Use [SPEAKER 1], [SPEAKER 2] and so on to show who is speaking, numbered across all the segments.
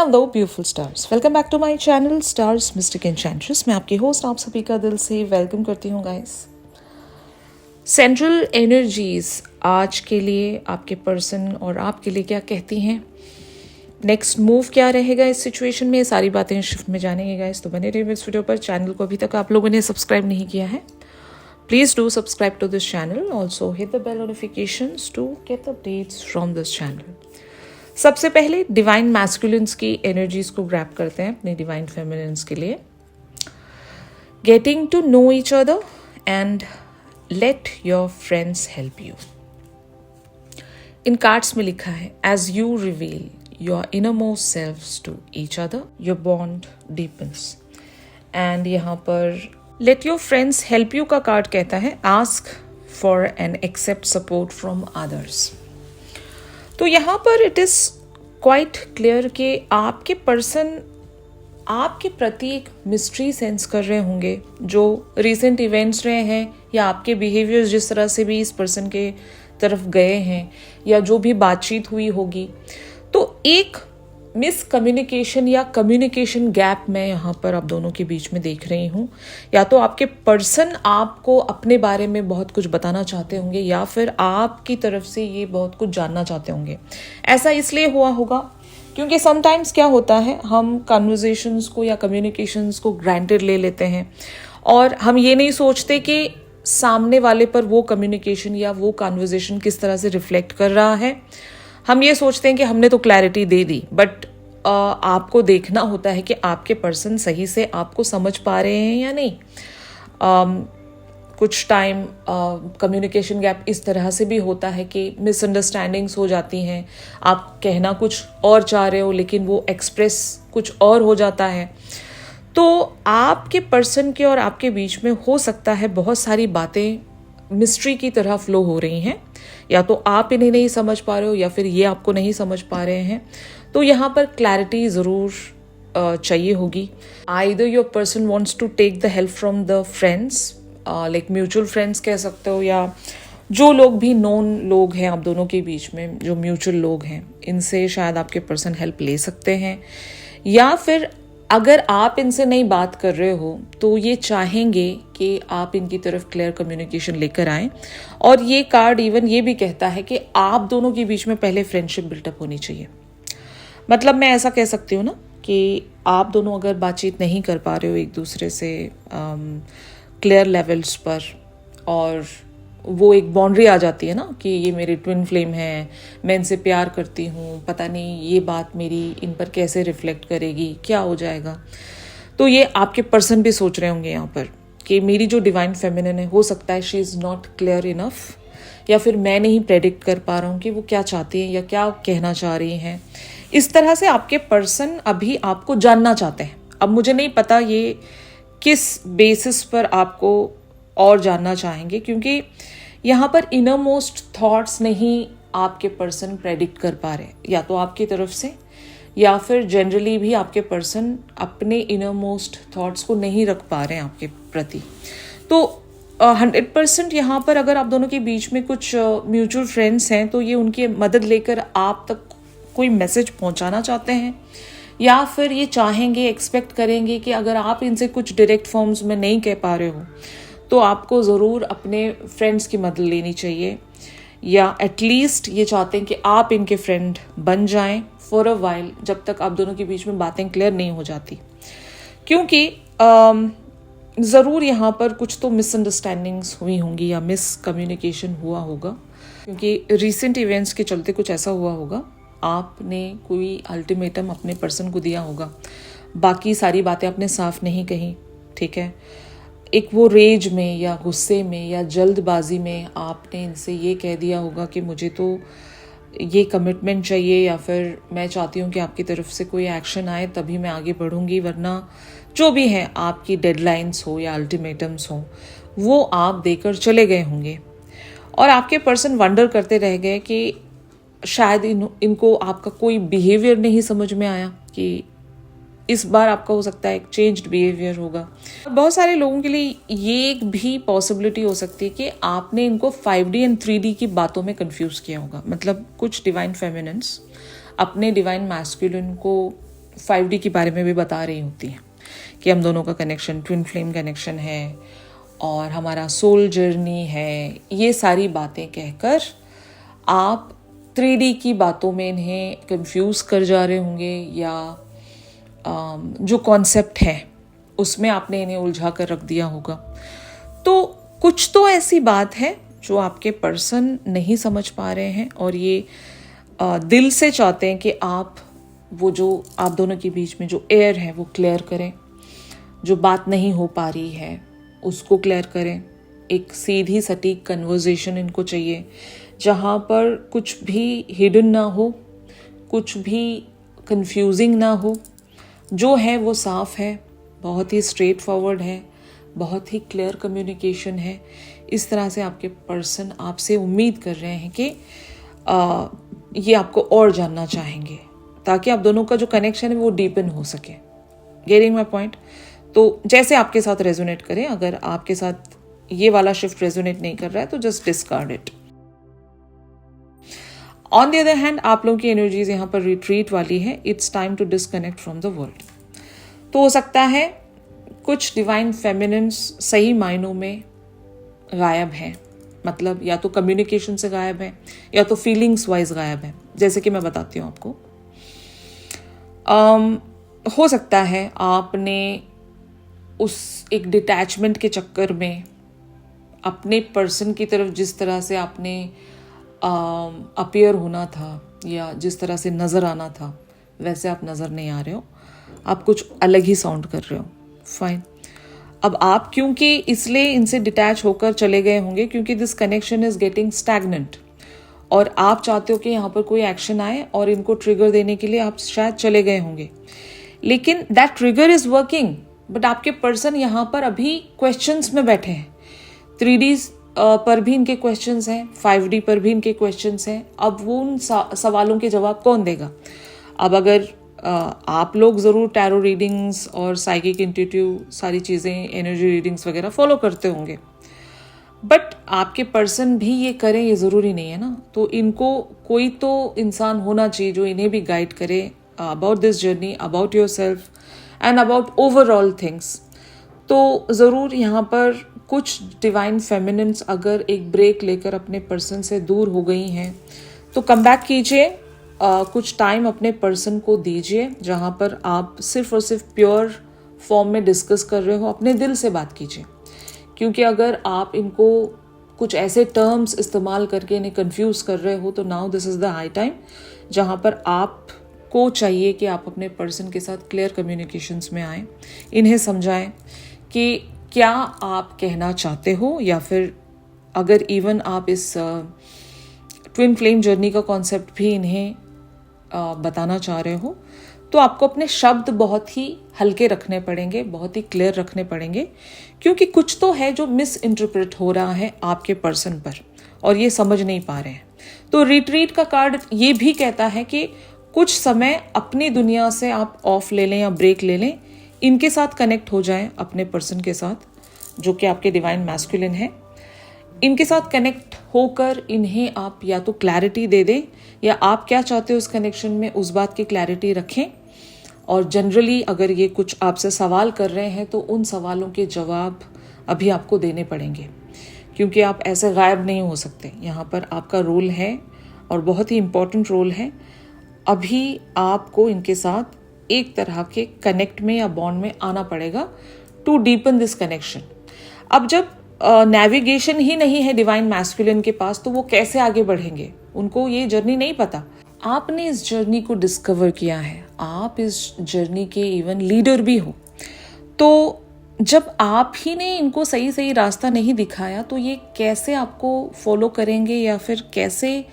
[SPEAKER 1] Hello beautiful stars, welcome back to my channel stars mystic enchantress. मैं आपकी host आप सभी का दिल से वेलकम करती हूँ गाइस। सेंट्रल एनर्जीज आज के लिए आपके पर्सन और आपके लिए क्या कहती हैं, नेक्स्ट मूव क्या रहेगा इस सिचुएशन में, सारी बातें शिफ्ट में जानेंगे गाइस। तो बने रहिए इस वीडियो पर। चैनल को अभी तक आप लोगों ने सब्सक्राइब नहीं किया है, please do subscribe to this channel. Also hit the bell notifications to get updates from this channel. सबसे पहले डिवाइन मैस्कुलिन्स की एनर्जीज को ग्रैब करते हैं अपने डिवाइन फेमिनिन्स के लिए। Getting to know each other and let your friends help you. इन कार्ड्स में लिखा है, as you reveal your innermost selves to each other your bond deepens. And यहाँ पर let your friends help you का card कहता है, ask for and accept support from others. तो यहाँ पर इट इज़ क्वाइट क्लियर कि आपके पर्सन आपके प्रति एक मिस्ट्री सेंस कर रहे होंगे, जो रिसेंट इवेंट्स रहे हैं या आपके बिहेवियर्स जिस तरह से भी इस पर्सन के तरफ गए हैं या जो भी बातचीत हुई होगी, तो एक मिसकम्युनिकेशन या कम्युनिकेशन गैप मैं यहाँ पर आप दोनों के बीच में देख रही हूँ। या तो आपके पर्सन आपको अपने बारे में बहुत कुछ बताना चाहते होंगे या फिर आपकी तरफ से ये बहुत कुछ जानना चाहते होंगे। ऐसा इसलिए हुआ होगा क्योंकि समटाइम्स क्या होता है, हम कन्वर्सेशंस को या कम्युनिकेशंस को ग्रांटेड ले लेते हैं और हम ये नहीं सोचते कि सामने वाले पर वो कम्युनिकेशन या वो कन्वर्सेशन किस तरह से रिफ्लेक्ट कर रहा है। हम ये सोचते हैं कि हमने तो क्लैरिटी दे दी, बट आपको देखना होता है कि आपके पर्सन सही से आपको समझ पा रहे हैं या नहीं। कुछ टाइम कम्युनिकेशन गैप इस तरह से भी होता है कि मिसअंडरस्टैंडिंग्स हो जाती हैं, आप कहना कुछ और चाह रहे हो लेकिन वो एक्सप्रेस कुछ और हो जाता है। तो आपके पर्सन के और आपके बीच में हो सकता है बहुत सारी बातें मिस्ट्री की तरह फ्लो हो रही हैं, या तो आप इन्हें नहीं समझ पा रहे हो या फिर ये आपको नहीं समझ पा रहे हैं। तो यहाँ पर क्लैरिटी ज़रूर चाहिए होगी। Either your person wants to take the help from the friends, like mutual friends कह सकते हो, या जो लोग भी नोन लोग हैं आप दोनों के बीच में, जो म्यूचुअल लोग हैं, इनसे शायद आपके पर्सन हेल्प ले सकते हैं। या फिर अगर आप इनसे नहीं बात कर रहे हो तो ये चाहेंगे कि आप इनकी तरफ क्लियर कम्युनिकेशन लेकर आएं। और ये कार्ड इवन ये भी कहता है कि आप दोनों के बीच में पहले फ्रेंडशिप बिल्टअप होनी चाहिए। मतलब मैं ऐसा कह सकती हूँ ना कि आप दोनों अगर बातचीत नहीं कर पा रहे हो एक दूसरे से क्लियर लेवल्स पर, और वो एक बाउंड्री आ जाती है ना कि ये मेरे ट्विन फ्लेम है, मैं इनसे प्यार करती हूँ, पता नहीं ये बात मेरी इन पर कैसे रिफ्लेक्ट करेगी, क्या हो जाएगा। तो ये आपके पर्सन भी सोच रहे होंगे यहाँ पर कि मेरी जो डिवाइन फेमिनिन है, हो सकता है she is not clear enough, या फिर मैं नहीं प्रेडिक्ट कर पा रहा हूँ कि वो क्या चाहती हैं या क्या कहना चाह रही हैं। इस तरह से आपके पर्सन अभी आपको जानना चाहते हैं। अब मुझे नहीं पता ये किस बेसिस पर आपको और जानना चाहेंगे, क्योंकि यहाँ पर इनर मोस्ट थॉट्स नहीं आपके पर्सन प्रेडिक्ट कर पा रहे, या तो आपकी तरफ से या फिर जनरली भी आपके पर्सन अपने इनर मोस्ट थॉट्स को नहीं रख पा रहे हैं आपके प्रति। तो 100% यहाँ पर अगर आप दोनों के बीच में कुछ म्यूचुअल फ्रेंड्स हैं तो ये उनकी मदद लेकर आप तक कोई मैसेज पहुँचाना चाहते हैं, या फिर ये चाहेंगे, एक्सपेक्ट करेंगे कि अगर आप इनसे कुछ डायरेक्ट फॉर्म्स में नहीं कह पा रहे हो तो आपको ज़रूर अपने फ्रेंड्स की मदद लेनी चाहिए, या एटलीस्ट ये चाहते हैं कि आप इनके फ्रेंड बन जाएं फॉर अ वाइल, जब तक आप दोनों के बीच में बातें क्लियर नहीं हो जाती। क्योंकि ज़रूर यहाँ पर कुछ तो मिसअंडरस्टैंडिंग्स हुई होंगी या मिसकम्युनिकेशन हुआ होगा, क्योंकि रिसेंट इवेंट्स के चलते कुछ ऐसा हुआ होगा, आपने कोई अल्टीमेटम अपने पर्सन को दिया होगा, बाकी सारी बातें आपने साफ नहीं कही, ठीक है। एक वो रेज में या गुस्से में या जल्दबाजी में आपने इनसे ये कह दिया होगा कि मुझे तो ये कमिटमेंट चाहिए, या फिर मैं चाहती हूँ कि आपकी तरफ से कोई एक्शन आए तभी मैं आगे बढ़ूँगी, वरना जो भी है आपकी डेडलाइंस हो या अल्टीमेटम्स हो वो आप देकर चले गए होंगे। और आपके पर्सन वंडर करते रह गए कि शायद इनको आपका कोई बिहेवियर नहीं समझ में आया, कि इस बार आपका हो सकता है एक चेंज्ड बिहेवियर होगा। बहुत सारे लोगों के लिए ये एक भी पॉसिबिलिटी हो सकती है कि आपने इनको 5D एंड 3D की बातों में कंफ्यूज किया होगा। मतलब कुछ डिवाइन फेमिनिन्स अपने डिवाइन मैस्कुलिन को 5D के बारे में भी बता रही होती हैं कि हम दोनों का कनेक्शन ट्विन फ्लेम कनेक्शन है और हमारा सोल जर्नी है। ये सारी बातें कहकर आप 3D की बातों में इन्हें कंफ्यूज कर जा रहे होंगे, या जो कॉन्सेप्ट है उसमें आपने इन्हें उलझा कर रख दिया होगा। तो कुछ तो ऐसी बात है जो आपके पर्सन नहीं समझ पा रहे हैं और ये दिल से चाहते हैं कि आप वो जो आप दोनों के बीच में जो एयर है वो क्लियर करें, जो बात नहीं हो पा रही है उसको क्लियर करें। एक सीधी सटीक कन्वर्सेशन इनको चाहिए जहाँ पर कुछ भी हिडन ना हो, कुछ भी कंफ्यूजिंग ना हो, जो है वो साफ है, बहुत ही स्ट्रेट फॉरवर्ड है, बहुत ही क्लियर कम्युनिकेशन है। इस तरह से आपके पर्सन आपसे उम्मीद कर रहे हैं कि ये आपको और जानना चाहेंगे ताकि आप दोनों का जो कनेक्शन है वो डीपन हो सके। Getting my point? तो जैसे आपके साथ रेजोनेट करें, अगर आपके साथ ये वाला शिफ्ट रेजोनेट नहीं कर रहा है तो just discard it. On the other hand, आप लोगों की एनर्जीज यहाँ पर रिट्रीट वाली है। It's time to disconnect from the world. तो हो सकता है कुछ डिवाइन फेमिनिन्स सही मायनों में गायब हैं, मतलब या तो कम्युनिकेशन से गायब है या तो फीलिंग्स वाइज गायब है। जैसे कि मैं बताती हूँ आपको, हो सकता है आपने उस एक डिटैचमेंट के चक्कर में अपने पर्सन की तरफ जिस तरह से आपने अपीयर होना था या जिस तरह से नज़र आना था वैसे आप नज़र नहीं आ रहे हो, आप कुछ अलग ही साउंड कर रहे हो। फाइन। अब आप क्योंकि इसलिए इनसे डिटैच होकर चले गए होंगे क्योंकि this connection is getting stagnant और आप चाहते हो कि यहाँ पर कोई एक्शन आए और इनको ट्रिगर देने के लिए आप शायद चले गए होंगे, लेकिन that trigger is working. But आपके पर्सन यहाँ पर अभी क्वेश्चंस में बैठे हैं। 3D पर भी इनके क्वेश्चंस हैं, 5D पर भी इनके क्वेश्चंस हैं। अब वो उन सवालों के जवाब कौन देगा? अब अगर आप लोग ज़रूर टैरो रीडिंग्स और साइकिक इंट्यूटिव सारी चीज़ें, एनर्जी रीडिंग्स वगैरह फॉलो करते होंगे, बट आपके पर्सन भी ये करें ये ज़रूरी नहीं है ना। तो इनको कोई तो इंसान होना चाहिए जो इन्हें भी गाइड करे about this journey, about your self and about overall things. तो ज़रूर यहाँ पर कुछ डिवाइन फेमिनिन्स अगर एक ब्रेक लेकर अपने पर्सन से दूर हो गई हैं तो कम बैक कीजिए, कुछ टाइम अपने पर्सन को दीजिए जहाँ पर आप सिर्फ और सिर्फ प्योर फॉर्म में डिस्कस कर रहे हो, अपने दिल से बात कीजिए। क्योंकि अगर आप इनको कुछ ऐसे टर्म्स इस्तेमाल करके इन्हें कंफ्यूज कर रहे हो तो now this is the high time जहाँ पर आपको चाहिए कि आप अपने पर्सन के साथ क्लियर कम्युनिकेशंस में आएँ, इन्हें समझाएं कि क्या आप कहना चाहते हो, या फिर अगर इवन आप इस ट्विन फ्लेम जर्नी का कॉन्सेप्ट भी इन्हें बताना चाह रहे हो तो आपको अपने शब्द बहुत ही हल्के रखने पड़ेंगे, बहुत ही क्लियर रखने पड़ेंगे, क्योंकि कुछ तो है जो मिस इंटरप्रेट हो रहा है आपके पर्सन पर और ये समझ नहीं पा रहे हैं। तो रिट्रीट का कार्ड ये भी कहता है कि कुछ समय अपनी दुनिया से आप ऑफ ले लें या ब्रेक ले लें, इनके साथ कनेक्ट हो जाएं, अपने पर्सन के साथ जो कि आपके डिवाइन मैस्कुलिन है। इनके साथ कनेक्ट होकर इन्हें आप या तो क्लैरिटी दे दें या आप क्या चाहते हो इस कनेक्शन में उस बात की क्लैरिटी रखें। और जनरली अगर ये कुछ आपसे सवाल कर रहे हैं तो उन सवालों के जवाब अभी आपको देने पड़ेंगे, क्योंकि आप ऐसे गायब नहीं हो सकते। यहाँ पर आपका रोल है और बहुत ही इम्पोर्टेंट रोल है। अभी आपको इनके साथ एक तरह के कनेक्ट में या बॉन्ड में आना पड़ेगा टू डीपन दिस कनेक्शन। अब जब नेविगेशन ही नहीं है डिवाइन मैस्कुलिन के पास तो वो कैसे आगे बढ़ेंगे? उनको ये जर्नी नहीं पता। आपने इस जर्नी को डिस्कवर किया है, आप इस जर्नी के इवन लीडर भी हो। तो जब आप ही ने इनको सही सही रास्ता नहीं दिखाया तो ये कैसे आपको फॉलो करेंगे या फिर कैसे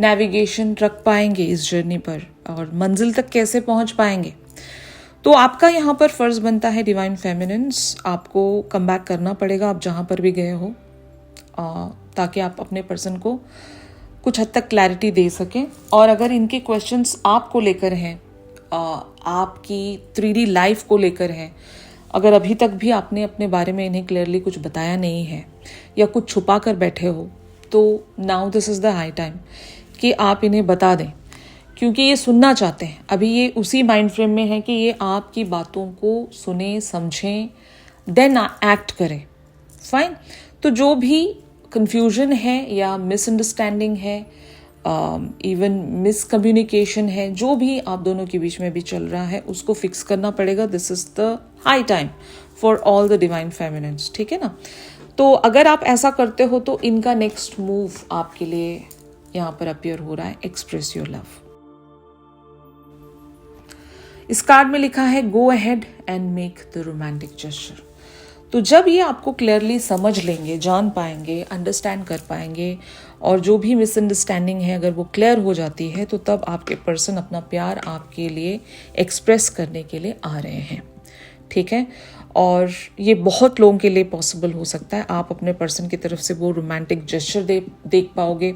[SPEAKER 1] नेविगेशन रख पाएंगे इस जर्नी पर और मंजिल तक कैसे पहुंच पाएंगे? तो आपका यहाँ पर फर्ज बनता है डिवाइन फेमिनिन्स, आपको कम बैक करना पड़ेगा आप जहाँ पर भी गए हो, ताकि आप अपने पर्सन को कुछ हद तक क्लैरिटी दे सकें। और अगर इनके क्वेश्चंस आपको लेकर हैं, आपकी 3D लाइफ को लेकर हैं, अगर अभी तक भी आपने अपने बारे में इन्हें क्लियरली कुछ बताया नहीं है या कुछ छुपा कर बैठे हो, तो now this is the high time कि आप इन्हें बता दें। क्योंकि ये सुनना चाहते हैं। अभी ये उसी माइंड फ्रेम में है कि ये आपकी बातों को सुने, समझें, देन एक्ट करें। फाइन। तो जो भी कंफ्यूजन है या मिसअंडरस्टैंडिंग है, इवन मिसकम्युनिकेशन है, जो भी आप दोनों के बीच में भी चल रहा है, उसको फिक्स करना पड़ेगा। This is the high time for all the divine feminines, ठीक है ना। तो अगर आप ऐसा करते हो तो इनका नेक्स्ट मूव आपके लिए यहाँ पर अपीयर हो रहा है, एक्सप्रेस योर लव। इस कार्ड में लिखा है go ahead and make the romantic gesture. तो जब ये आपको क्लियरली समझ लेंगे, जान पाएंगे, अंडरस्टैंड कर पाएंगे, और जो भी मिसअंडरस्टैंडिंग है अगर वो क्लियर हो जाती है, तो तब आपके पर्सन अपना प्यार आपके लिए एक्सप्रेस करने के लिए आ रहे हैं, ठीक है। और ये बहुत लोगों के लिए पॉसिबल हो सकता है। आप अपने पर्सन की तरफ से वो रोमांटिक जेस्चर देख पाओगे।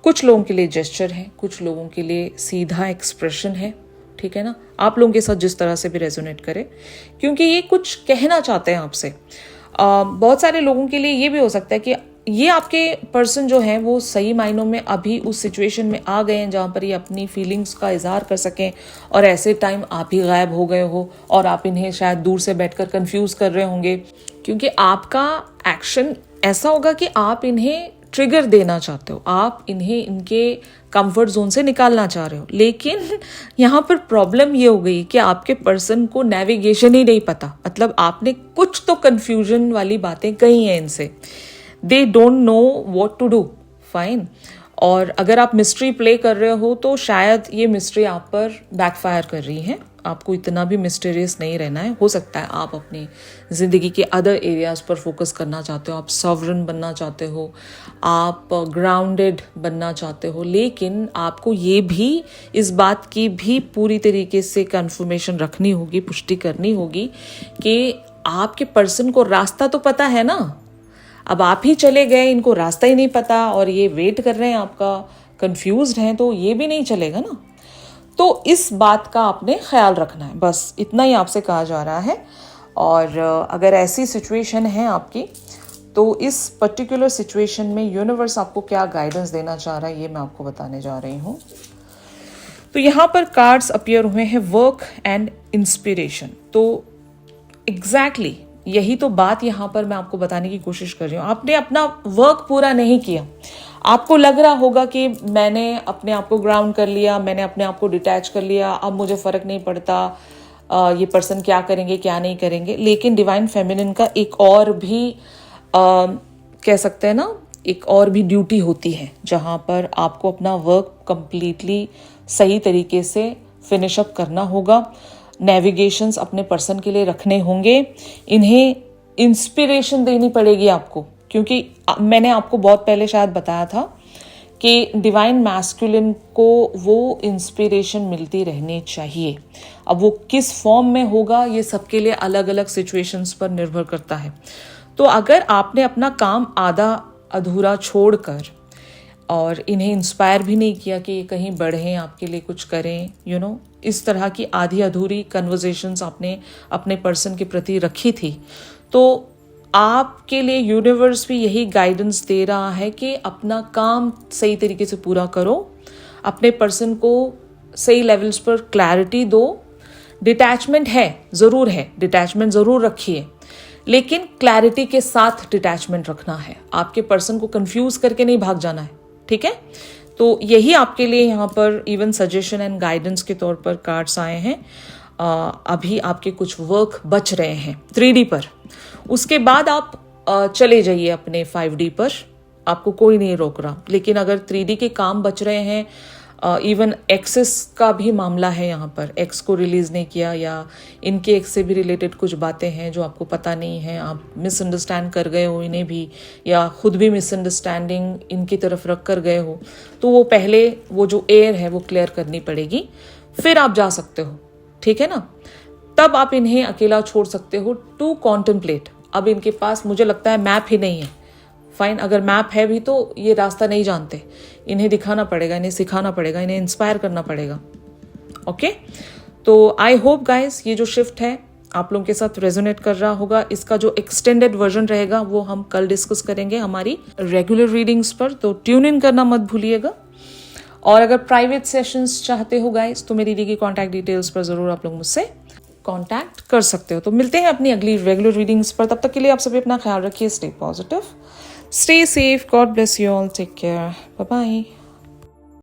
[SPEAKER 1] कुछ लोगों के लिए जेस्चर है, कुछ लोगों के लिए सीधा एक्सप्रेशन है, ठीक है ना। आप लोगों के साथ जिस तरह से भी रेजोनेट करे, क्योंकि ये कुछ कहना चाहते हैं आपसे। बहुत सारे लोगों के लिए ये भी हो सकता है कि ये आपके पर्सन जो है वो सही मायनों में अभी उस सिचुएशन में आ गए हैं जहाँ पर ये अपनी फीलिंग्स का इजहार कर सकें, और ऐसे टाइम आप ही गायब हो गए हो और आप इन्हें शायद दूर से बैठकर कंफ्यूज कर रहे होंगे, क्योंकि आपका एक्शन ऐसा होगा कि आप इन्हें ट्रिगर देना चाहते हो, आप इन्हें इनके कंफर्ट जोन से निकालना चाह रहे हो। लेकिन यहाँ पर प्रॉब्लम ये हो गई कि आपके पर्सन को नेविगेशन ही नहीं पता। मतलब आपने कुछ तो कंफ्यूजन वाली बातें कही हैं इनसे, they don't know what to do. Fine. और अगर आप मिस्ट्री प्ले कर रहे हो तो शायद ये मिस्ट्री आप पर बैकफायर कर रही है। आपको इतना भी मिस्टीरियस नहीं रहना है। हो सकता है आप अपनी ज़िंदगी के अदर एरियाज़ पर फोकस करना चाहते हो, आप सॉवरन बनना चाहते हो, आप ग्राउंडेड बनना चाहते हो, लेकिन आपको ये भी इस बात की भी पूरी तरीके से कंफर्मेशन रखनी होगी, पुष्टि करनी होगी कि आपके पर्सन को रास्ता तो पता है ना। अब आप ही चले गए, इनको रास्ता ही नहीं पता और ये वेट कर रहे हैं आपका, कंफ्यूज्ड हैं, तो ये भी नहीं चलेगा ना। तो इस बात का आपने ख्याल रखना है, बस इतना ही आपसे कहा जा रहा है। और अगर ऐसी सिचुएशन है आपकी, तो इस पर्टिकुलर सिचुएशन में यूनिवर्स आपको क्या गाइडेंस देना चाह रहा है, ये मैं आपको बताने जा रही हूँ। तो यहाँ पर कार्ड्स अपीयर हुए हैं वर्क एंड इंस्पिरेशन। तो एग्जैक्टली यही तो बात यहाँ पर मैं आपको बताने की कोशिश कर रही हूँ। आपने अपना वर्क पूरा नहीं किया, आपको लग रहा होगा कि मैंने अपने आप को ग्राउंड कर लिया, मैंने अपने आप को डिटैच कर लिया, अब मुझे फ़र्क नहीं पड़ता ये पर्सन क्या करेंगे क्या नहीं करेंगे। लेकिन डिवाइन फेमिनिन का एक और भी कह सकते हैं ना, एक और भी ड्यूटी होती है जहाँ पर आपको अपना वर्क कंप्लीटली सही तरीके से फिनिश अप करना होगा। नेविगेशंस अपने पर्सन के लिए रखने होंगे, इन्हें इंस्पिरेशन देनी पड़ेगी आपको, क्योंकि मैंने आपको बहुत पहले शायद बताया था कि डिवाइन मैस्कुलिन को वो इंस्पिरेशन मिलती रहनी चाहिए। अब वो किस फॉर्म में होगा ये सबके लिए अलग अलग सिचुएशंस पर निर्भर करता है। तो अगर आपने अपना काम आधा अधूरा छोड़कर और इन्हें इंस्पायर भी नहीं किया कि ये कहीं बढ़ें, आपके लिए कुछ करें, इस तरह की आधी अधूरी कन्वर्सेशंस आपने अपने पर्सन के प्रति रखी थी, तो आपके लिए यूनिवर्स भी यही गाइडेंस दे रहा है कि अपना काम सही तरीके से पूरा करो, अपने पर्सन को सही लेवल्स पर क्लैरिटी दो। डिटैचमेंट है, ज़रूर है, डिटैचमेंट ज़रूर रखिए, लेकिन क्लैरिटी के साथ डिटैचमेंट रखना है। आपके पर्सन को कंफ्यूज करके नहीं भाग जाना है, ठीक है। तो यही आपके लिए यहाँ पर इवन सजेशन एंड गाइडेंस के तौर पर कार्ड्स आए हैं। अभी आपके कुछ वर्क बच रहे हैं 3D पर, उसके बाद आप चले जाइए अपने 5D पर, आपको कोई नहीं रोक रहा। लेकिन अगर 3D के काम बच रहे हैं, इवन एक्सेस का भी मामला है यहाँ पर, एक्स को रिलीज नहीं किया या इनके एक्स से भी रिलेटेड कुछ बातें हैं जो आपको पता नहीं है, आप मिसअंडरस्टैंड कर गए हो इन्हें भी, या खुद भी मिसअंडरस्टैंडिंग इनकी तरफ रख कर गए हो, तो वो पहले वो जो एयर है वो क्लियर करनी पड़ेगी, फिर आप जा सकते हो, ठीक है ना। तब आप इन्हें अकेला छोड़ सकते हो टू कॉन्टेम्पलेट। अब इनके पास मुझे लगता है मैप ही नहीं है। फाइन, अगर मैप है भी तो ये रास्ता नहीं जानते, इन्हें दिखाना पड़ेगा, इन्हें सिखाना पड़ेगा, इन्हें इंस्पायर करना पड़ेगा। ओके, तो आई होप गाइस ये जो शिफ्ट है आप लोगों के साथ रेजोनेट कर रहा होगा। इसका जो एक्सटेंडेड वर्जन रहेगा वो हम कल डिस्कस करेंगे हमारी रेगुलर रीडिंग्स पर, तो ट्यून इन करना मत भूलिएगा। और अगर प्राइवेट सेशंस चाहते हो गाइस तो मेरी दी गई कॉन्टैक्ट डिटेल्स पर ज़रूर आप लोग मुझसे कांटेक्ट कर सकते हो। तो मिलते हैं अपनी अगली रेगुलर रीडिंग्स पर। तब तक के लिए आप सभी अपना ख्याल रखिए। Stay positive, stay safe, God bless you all, take care, bye bye.